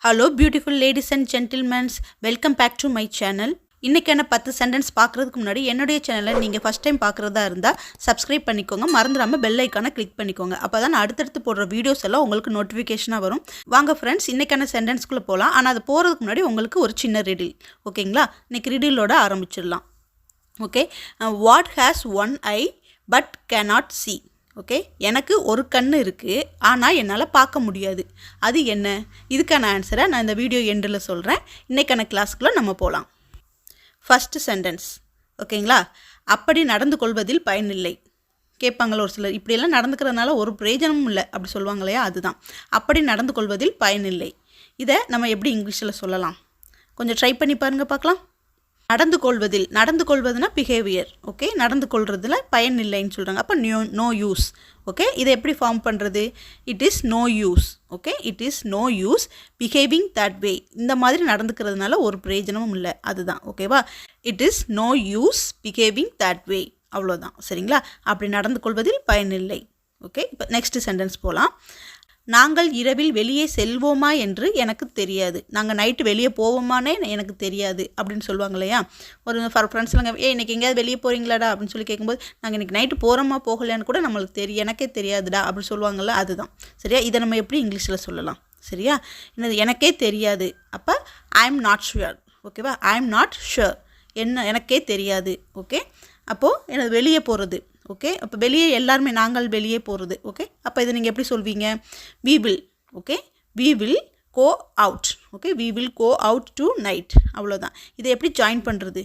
Hello beautiful ladies and gentlemen, welcome back to my channel. இன்னைக்கான 10 sentence பார்க்கிறதுக்கு முன்னாடி என்னோட சேனலை நீங்க ஃபர்ஸ்ட் டைம் பார்க்கறதா இருந்தா Subscribe பண்ணிக்கோங்க. மறந்துடாம பெல் ஐகானை கிளிக் பண்ணிக்கோங்க. அப்பதான் அடுத்தடுத்து போடுற வீடியோஸ் எல்லாம் உங்களுக்கு நோட்டிஃபிகேஷனா வரும். வாங்க फ्रेंड्स, இன்னைக்கான சென்டென்ஸ்க்குள்ள போலாம். ஆனா அது போறதுக்கு முன்னாடி உங்களுக்கு ஒரு சின்ன ரிடில். ஓகேங்களா? இன்னைக்கு ரிடிலோட ஆரம்பிச்சிடலாம். Okay? What has one eye but cannot see? Okay, எனக்கு ஒரு கண்ணு இருக்குது ஆனால் என்னால் பார்க்க முடியாது. அது என்ன? இதுக்கான ஆன்சரை நான் இந்த வீடியோ எண்டில் சொல்கிறேன். இன்றைக்கான கிளாஸ்க்குள்ளே நம்ம போகலாம். First sentence. ஓகேங்களா? அப்படி நடந்து கொள்வதில் பயனில்லை. கேட்பாங்களோ ஒரு சிலர், இப்படியெல்லாம் நடந்துக்கிறதுனால ஒரு பிரயோஜனமும் இல்லை அப்படி சொல்லுவாங்க இல்லையா? அதுதான் அப்படி நடந்து கொள்வதில் பயனில்லை. இதை நம்ம எப்படி இங்கிலீஷில் சொல்லலாம்? கொஞ்சம் ட்ரை பண்ணி பாருங்கள் பார்க்கலாம். நடந்து கொள்வதுனா பிஹேவியர். ஓகே, நடந்து கொள்றதுல பயன் இல்லைன்னு சொல்கிறாங்க. அப்போ நோ யூஸ். ஓகே, இதை எப்படி ஃபார்ம் பண்ணுறது? It is no use. Okay, it is no use behaving that way. இந்த மாதிரி நடந்துக்கிறதுனால ஒரு பிரயோஜனமும் இல்லை, அதுதான். ஓகேவா? It is no use behaving that way, அவ்வளோதான். சரிங்களா? அப்படி நடந்து கொள்வதில் பயனில்லை. ஓகே, இப்போ நெக்ஸ்ட் சென்டென்ஸ் போகலாம். நாங்கள் இரவில் வெளியே செல்வோமா என்று எனக்கு தெரியாது. நாங்கள் நைட்டு வெளியே போவோமானே எனக்கு தெரியாது அப்படின்னு சொல்லுவாங்க இல்லையா? ஒரு ஃப்ரெண்ட்ஸ்லாம் இன்றைக்கி எங்கேயாவது வெளியே போகிறீங்களாடா அப்படின்னு சொல்லி கேட்கும்போது, நாங்கள் இன்றைக்கி நைட்டு போகிறோமா போகலையான்னு கூட நம்மளுக்கு எனக்கே தெரியாதுடா அப்படின்னு சொல்லுவாங்கள்ல, அதுதான். சரியா? இதை நம்ம எப்படி இங்கிலீஷில் சொல்லலாம்? சரியா? என்னது? எனக்கே தெரியாது. அப்போ ஐ எம் நாட் ஷுர். ஓகேவா? I am not sure. எனக்கே தெரியாது. ஓகே, அப்போது எனது வெளியே போகிறது. ஓகே, அப்போ வெளியே எல்லாருமே நாங்கள் வெளியே போகிறது. ஓகே, அப்போ இதை நீங்கள் எப்படி சொல்வீங்க? we will. Okay, we will go out. Okay, we will go out to night. அவ்வளோதான். இதை எப்படி ஜாயின் பண்ணுறது?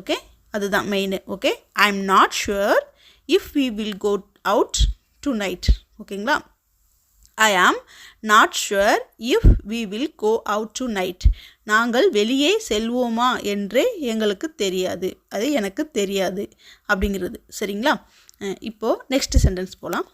ஓகே, அதுதான் main. Okay, I am not sure if we will go out tonight. ஓகேங்களா? I am not sure if we will go out tonight. நாங்கள் வெளியே செல்வோமா என்று எங்களுக்கு தெரியாது. அது எனக்கு தெரியாது அப்படிங்கிறது. சரிங்களா? இப்போது நெக்ஸ்ட் சென்டென்ஸ் போகலாம்.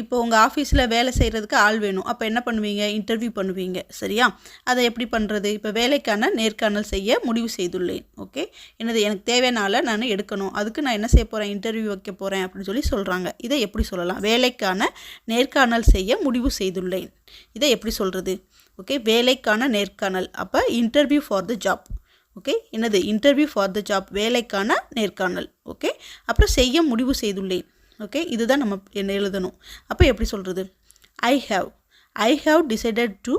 இப்போ உங்கள் ஆஃபீஸில் வேலை செய்கிறதுக்கு ஆள் வேணும். அப்போ என்ன பண்ணுவீங்க? இன்டர்வியூ பண்ணுவீங்க. சரியா? அதை எப்படி பண்ணுறது? இப்போ வேலைக்கான நேர்காணல் செய்ய முடிவு செய்துள்ளேன். ஓகே, எனக்கு தேவையான ஆளை நான் எடுக்கணும். அதுக்கு நான் என்ன செய்ய போகிறேன்? இன்டர்வியூ வைக்க போகிறேன் அப்படின்னு சொல்லி சொல்கிறாங்க. இதை எப்படி சொல்லலாம்? வேலைக்கான நேர்காணல் செய்ய முடிவு செய்துள்ளேன். இதை எப்படி சொல்கிறது? ஓகே, வேலைக்கான நேர்காணல். அப்போ interview for the job. Okay, interview for the job, வேலைக்கான நேர்காணல். ஓகே, அப்புறம் செய்ய முடிவு செய்துள்ளேன். ஓகே, இதுதான் நம்ம என்ன எழுதணும். அப்போ எப்படி சொல்கிறது? I have decided to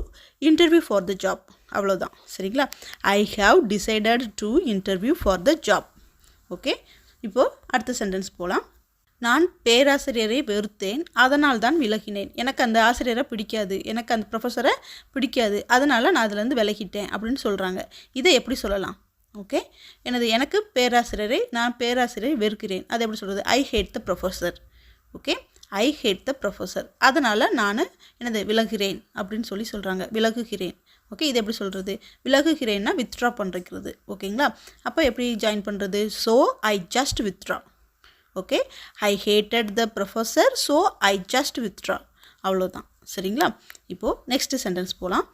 interview for the job. அவ்வளோதான். சரிங்களா? I have decided to interview for the job. Okay, இப்போது அடுத்த சென்டென்ஸ் போகலாம். நான் பேராசிரியரை வெறுத்தேன், அதனால் தான் விலகினேன். எனக்கு அந்த ஆசிரியரை பிடிக்காது, எனக்கு அந்த ப்ரொஃபஸரை பிடிக்காது, அதனால் நான் அதுலேருந்து விலகிட்டேன் அப்படின்னு சொல்கிறாங்க. இதை எப்படி சொல்லலாம்? ஓகே, எனக்கு நான் பேராசிரியரை வெறுக்கிறேன். அதை எப்படி சொல்கிறது? I hate the professor. Okay, I hate the professor. அதனால் நான் விலகுகிறேன் அப்படின்னு சொல்லி சொல்கிறாங்க. விலகுகிறேன். ஓகே, இது எப்படி சொல்கிறது? விலகுகிறேன்னா வித்ட்ரா பண்ணுறது. ஓகேங்களா? அப்போ எப்படி ஜாயின் பண்ணுறது? So I just withdraw. Okay, I hated the professor, so I just withdraw. அவ்வளோதான். சரிங்களா? இப்போது நெக்ஸ்ட் சென்டென்ஸ் போகலாம்.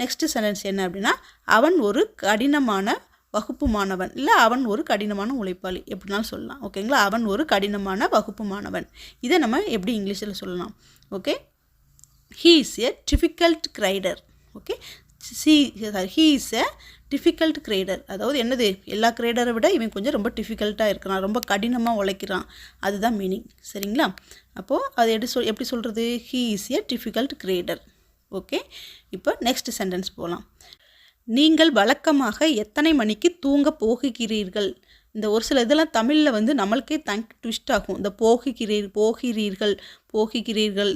நெக்ஸ்ட் சென்டென்ஸ் என்ன அப்படின்னா, அவன் ஒரு கடினமான வகுப்பு மாணவன். இல்லை, அவன் ஒரு கடினமான உழைப்பாளி, எப்படினாலும் சொல்லலாம். ஓகேங்களா? அவன் ஒரு கடினமான வகுப்பு மாணவன். இதை நம்ம எப்படி இங்கிலீஷில் சொல்லலாம்? Okay, he is a difficult grader. Okay, he is a difficult grader. அதாவது எல்லா கிரேடரை விட இவன் கொஞ்சம் ரொம்ப டிஃபிகல்ட்டாக இருக்கிறான், ரொம்ப கடினமாக உழைக்கிறான். அதுதான் மீனிங். சரிங்களா? அப்போது அது எப்படி சொல்கிறது? He is a difficult greater. Okay, இப்போ நெக்ஸ்ட் சென்டென்ஸ் போகலாம். நீங்கள் வழக்கமாக எத்தனை மணிக்கு தூங்க போகிறீர்கள்? இந்த ஒரு சில இதெல்லாம் தமிழில் நம்மளுக்கே ட்விஸ்ட் ஆகும். இந்த போகிறீர்கள்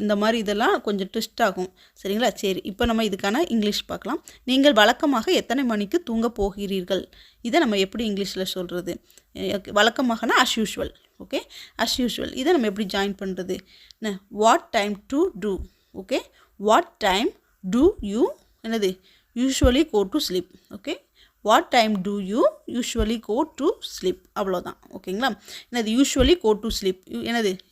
இந்த மாதிரி இதெல்லாம் கொஞ்சம் ட்விஸ்ட் ஆகும். சரிங்களா? சரி, இப்போ நம்ம இதுக்கான இங்கிலீஷ் பார்க்கலாம். நீங்கள் வழக்கமாக எத்தனை மணிக்கு தூங்க போகிறீர்கள்? இதை நம்ம எப்படி இங்கிலீஷில் சொல்கிறது? வழக்கமாகனா as usual. Okay, as usual. இதை நம்ம எப்படி ஜாயின் பண்ணுறது? What time to do. Okay, what time do you usually go to sleep. Okay, what time do you usually go to sleep. அவ்வளோதான். ஓகேங்களா? Usually go to sleep.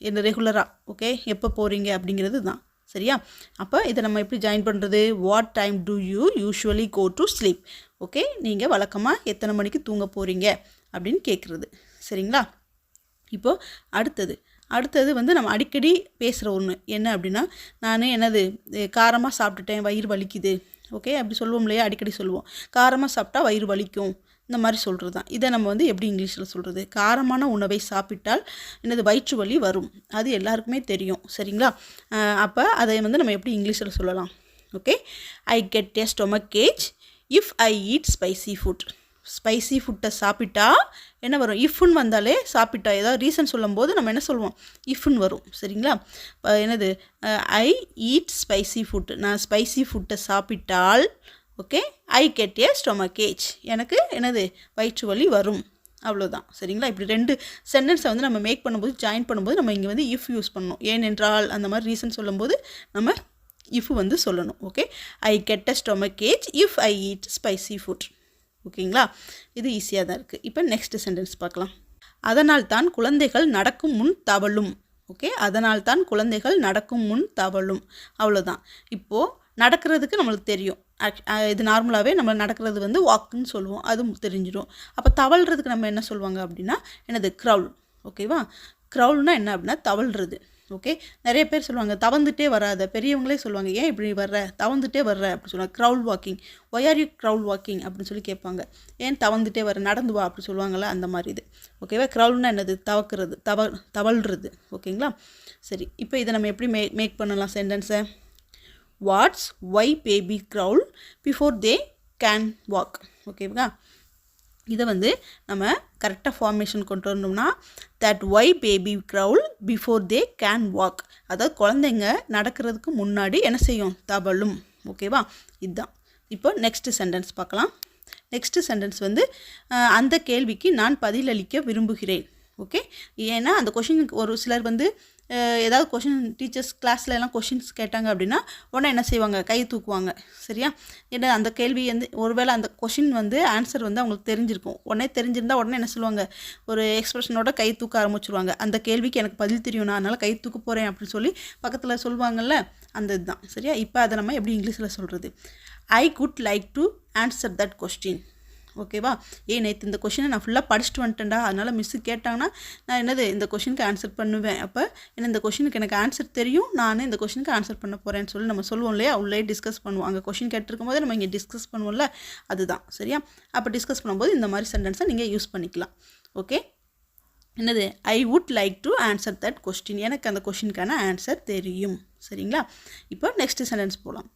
என்ன ரெகுலராக. Okay, எப்போ போகிறீங்க அப்படிங்கிறது தான். சரியா? அப்போ இதை நம்ம எப்படி ஜாயின் பண்ணுறது? What time do you usually go to sleep. Okay, நீங்கள் வழக்கமாக எத்தனை மணிக்கு தூங்க போகிறீங்க அப்படின்னு கேட்குறது. சரிங்களா? இப்போது அடுத்தது நம்ம அடிக்கடி பேசுகிற ஒன்று என்ன அப்படின்னா, நான் காரமாக சாப்பிட்டுட்டேன், வயிறு வலிக்குது ஓகே, அப்படி சொல்லுவோம் இல்லையா, அடிக்கடி சொல்லுவோம். காரமாக சாப்பிட்டா வயிறு வலிக்கும், இந்த மாதிரி சொல்கிறது தான். இதை நம்ம வந்து எப்படி இங்கிலீஷில் சொல்கிறது? காரமான உணவை சாப்பிட்டால் என்னது வயிற்று வலி வரும். அது எல்லாருக்குமே தெரியும், சரிங்களா? அப்போ அதை வந்து நம்ம எப்படி இங்கிலீஷில் சொல்லலாம்? Okay, I get a stomach H if I eat spicy food. Spicy ஃபுட்டை சாப்பிட்டா என்ன வரும்? இஃப்னு வந்தாலே சாப்பிட்டா ஏதாவது ரீசன் சொல்லும்போது நம்ம என்ன சொல்லுவோம்? இஃப்னு வரும், சரிங்களா? என்னது, ஐ ஈட் ஸ்பைசி ஃபுட், நான் ஸ்பைசி ஃபுட்டை சாப்பிட்டால் okay I get a stomach H, எனக்கு என்னது வயிற்று வலி வரும், அவ்வளோதான், சரிங்களா? இப்படி 2 சென்டென்ஸை வந்து நம்ம மேக் பண்ணும்போது ஜாயின் பண்ணும்போது நம்ம இங்கே வந்து இஃப் யூஸ் பண்ணணும். ஏனென்றால் அந்த மாதிரி ரீசன் சொல்லும்போது நம்ம இஃப் வந்து சொல்லணும். Okay, I get a stomach H if I eat spicy food. ஓகேங்களா? இது ஈஸியாக தான் இருக்குது. இப்போ நெக்ஸ்ட் சென்டென்ஸ் பார்க்கலாம். அதனால் தான் குழந்தைகள் நடக்கும் முன் தவழும். ஓகே, அதனால் தான் குழந்தைகள் நடக்கும் முன் தவழும், அவ்வளோதான். இப்போது நடக்கிறதுக்கு நம்மளுக்கு தெரியும். இது நார்மலாகவே நம்ம நடக்கிறது வந்து வாக்குன்னு சொல்லுவோம், அது தெரிஞ்சிடும். அப்போ தவழ்கிறதுக்கு நம்ம என்ன சொல்லுவாங்க அப்படின்னா என்னது? க்ரவுல். ஓகேவா? க்ரவுல்னா என்ன அப்படின்னா தவழ்கிறது. ஓகே, நிறைய பேர் சொல்லுவாங்க தவந்துட்டே வராத, பெரியவங்களே சொல்லுவாங்க ஏன் இப்படி வர்ற, தவந்துட்டே வர்ற அப்படி சொல்லுவாங்க. Crawl walking, why are you crawl walking அப்படின்னு சொல்லி கேட்பாங்க. ஏன் தவந்துட்டே வர, நடந்து வா அப்படி சொல்லுவாங்கள்ல, அந்த மாதிரி இது. ஓகேவா? க்ரவுல்னா என்னது? தவக்கிறது, தவழ்கிறது. ஓகேங்களா? சரி, இப்போ இதை நம்ம எப்படி மேக் பண்ணலாம் சென்டென்ஸை? What's why baby crawl before they can walk. ஓகேவா? இதை வந்து நம்ம கரெக்டாக ஃபார்மேஷன் கொண்டு வரணும்னா that why baby crawl before they can walk, அதாவது குழந்தைங்க நடக்கிறதுக்கு முன்னாடி என்ன செய்யும்? தவழும். ஓகேவா? இதுதான். இப்போ நெக்ஸ்ட்டு சென்டென்ஸ் பார்க்கலாம். நெக்ஸ்ட்டு சென்டென்ஸ் வந்து அந்த கேள்விக்கு நான் பதிலளிக்க விரும்புகிறேன். ஓகே, ஏன்னா அந்த கொஷினுக்கு ஒரு சிலர் வந்து ஏதாவது கொஷின் டீச்சர்ஸ் கிளாஸில் எல்லாம் கொஷின்ஸ் கேட்டாங்க அப்படின்னா உடனே என்ன செய்வாங்க? கை தூக்குவாங்க, சரியா? ஏன்னா அந்த கேள்வி வந்து ஒருவேளை அந்த கொஷின் வந்து ஆன்சர் வந்து அவங்களுக்கு தெரிஞ்சிருக்கும். உடனே தெரிஞ்சிருந்தால் உடனே என்ன சொல்லுவாங்க? ஒரு எக்ஸ்பிரஷனோட கை தூக்க ஆரம்பிச்சிருவாங்க. அந்த கேள்விக்கு எனக்கு பதில் தெரியும், நான் அதனால் கை தூக்க போகிறேன் அப்படின்னு சொல்லி பக்கத்தில் சொல்லுவாங்கள்ல, அந்த இதுதான், சரியா? இப்போ அதை நம்ம எப்படி இங்கிலீஷில் சொல்கிறது? I could like to answer that question. ஓகேவா? நேற்று இந்த கொஷினை நான் ஃபுல்லாக படிச்சுட்டு வந்துட்டேன்டா, அதனால் மிஸ்ஸு கேட்டாங்கன்னா நான் என்னது இந்த கொஷினுக்கு ஆன்சர் பண்ணுவேன். அப்போ என்ன இந்த கொஷினுக்கு எனக்கு ஆன்சர் தெரியும், நான் இந்த கொஷினுக்கு ஆன்சர் பண்ண போகிறேன்னு சொல்லி நம்ம சொல்லுவோம் இல்லையா, உள்ளே டிஸ்கஸ் பண்ணுவோம். அங்கே கொஷின் கேட்டிருக்கும் போது நம்ம இங்கே டிஸ்கஸ் பண்ணுவோம்ல, அதுதான், சரியா? அப்போ டிஸ்கஸ் பண்ணும்போது இந்த மாதிரி சென்டென்ஸை நீங்கள் யூஸ் பண்ணிக்கலாம். ஓகே, என்னது? I would like to answer that question, எனக்கு அந்த கொஷினுக்கான ஆன்சர் தெரியும், சரிங்களா? இப்போ நெக்ஸ்ட் சென்டென்ஸ் போகலாம்.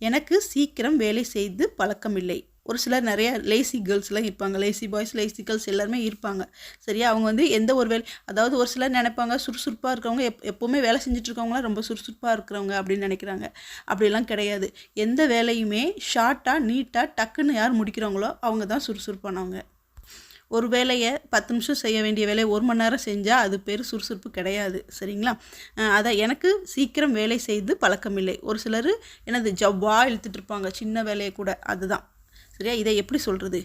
எனக்கு சீக்கிரம் வேலை செய்து பழக்கமில்லை. ஒரு சிலர் நிறைய லேசி கேர்ள்ஸ்லாம் இருப்பாங்க, லேசி பாய்ஸ், லேசி கேர்ள்ஸ் எல்லாருமே இருப்பாங்க, சரியா? அவங்க வந்து எந்த ஒரு வேலை, அதாவது ஒரு சிலர் நினைப்பாங்க சுறுசுறுப்பாக இருக்கிறவங்க எப்போவுமே வேலை செஞ்சுட்ருக்கவங்களாம் ரொம்ப சுறுசுறுப்பாக இருக்கிறவங்க அப்படின்னு நினைக்கிறாங்க. அப்படிலாம் கிடையாது. எந்த வேலையுமே ஷார்ட்டாக நீட்டாக டக்குன்னு யார் முடிக்கிறாங்களோ அவங்க தான் சுறுசுறுப்பானவங்க. ஒரு வேலையை 10 நிமிஷம் செய்ய வேண்டிய வேலையை 1 மணி நேரம் செஞ்சால் அது பேர் சுறுசுறுப்பு கிடையாது, சரிங்களா? அதை எனக்கு சீக்கிரம் வேலை செய்து பழக்கமில்லை. ஒரு சிலர் என்னது ஜவ்வா இழுத்துட்டு இருப்பாங்க சின்ன வேலையை கூட, அதுதான், சரியா? இதை எப்படி சொல்கிறது?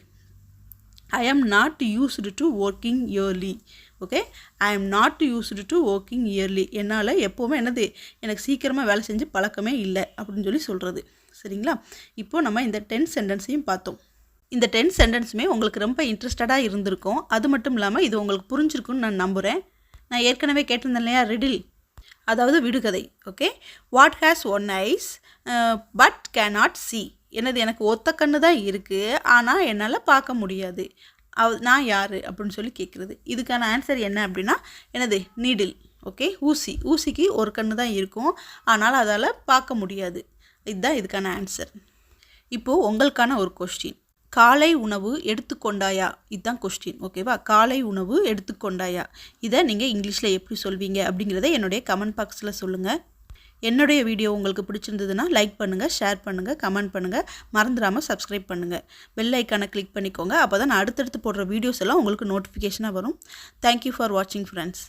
I am not used to working early. Okay, I am not used to working early, என்னால் எப்போவுமே என்னது எனக்கு சீக்கிரமாக வேலை செஞ்சு பழக்கமே இல்லை அப்படின்னு சொல்லி சொல்கிறது, சரிங்களா? இப்போது நம்ம இந்த 10 சென்டென்ஸையும் பார்த்தோம். இந்த 10 சென்டென்ஸுமே உங்களுக்கு ரொம்ப இன்ட்ரெஸ்டடாக இருந்திருக்கும். அது மட்டும் இல்லாமல் இது உங்களுக்கு புரிஞ்சிருக்குன்னு நான் நம்புகிறேன். நான் ஏற்கனவே கேட்டிருந்தேன் இல்லையா, ரிடில், அதாவது விடுகதை. Okay, what has one eyes but cannot see. என்னது? எனக்கு ஒத்த கண்ணு தான் இருக்குது, ஆனால் என்னால் பார்க்க முடியாது. நான் யார் அப்படின்னு சொல்லி கேட்குறது. இதுக்கான ஆன்சர் என்ன அப்படின்னா என்னது? நீடில். ஓகே, ஊசி. ஊசிக்கு ஒரு கண்ணு தான் இருக்கும், ஆனால் அதால் பார்க்க முடியாது. இதுதான் இதுக்கான ஆன்சர். இப்போது உங்களுக்கான ஒரு கொஸ்டின். காலை உணவு எடுத்துக்கொண்டாயா? இதுதான் கொஸ்டின். ஓகேவா? காலை உணவு எடுத்துக்கொண்டாயா, இதை நீங்கள் இங்கிலீஷில் எப்படி சொல்வீங்க அப்படிங்கிறத என்னுடைய கமெண்ட் பாக்ஸில் சொல்லுங்கள். என்னுடைய வீடியோ உங்களுக்கு பிடிச்சிருந்ததுன்னா லைக் பண்ணுங்கள், ஷேர் பண்ணுங்கள், கமெண்ட் பண்ணுங்கள், மறந்துடாமல் சப்ஸ்கிரைப் பண்ணுங்கள். பெல் ஐக்கானை கிளிக் பண்ணிக்கோங்க, அப்போ தான் நான் அடுத்தடுத்து போடுற வீடியோஸ் எல்லாம் உங்களுக்கு நோட்டிஃபிகேஷனாக வரும். தேங்க்யூ ஃபார் வாட்சிங் ஃப்ரெண்ட்ஸ்.